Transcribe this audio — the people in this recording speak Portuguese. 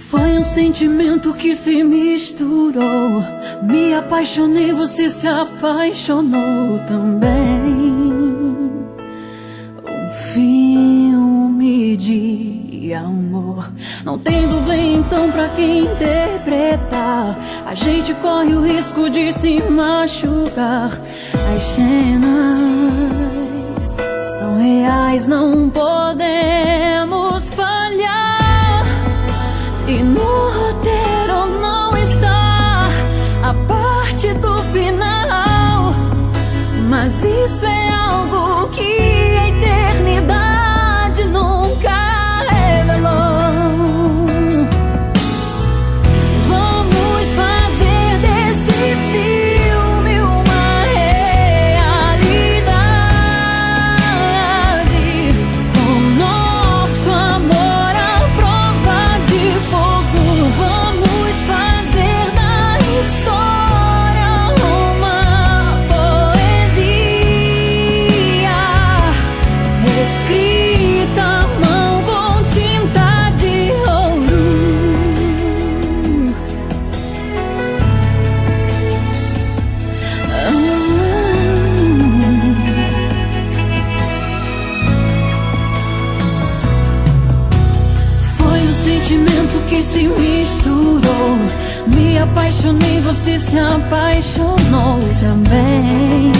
Foi um sentimento que se misturou. Me apaixonei, você se apaixonou também. Um filme de amor. Não tem dublê então pra quem interpretar. A gente corre o risco de se machucar. As cenas são reais, não podemos falhar. E no roteiro não está a parte do final, mas isso é algo que a eternidade nunca revelou. Vamos fazer desse filme uma realidade, com nosso amor à prova de fogo. Vamos fazer da história uma poesia escrita à mão com tinta de ouro. Foi um sentimento que se misturou. Me apaixonei, você se apaixonou também.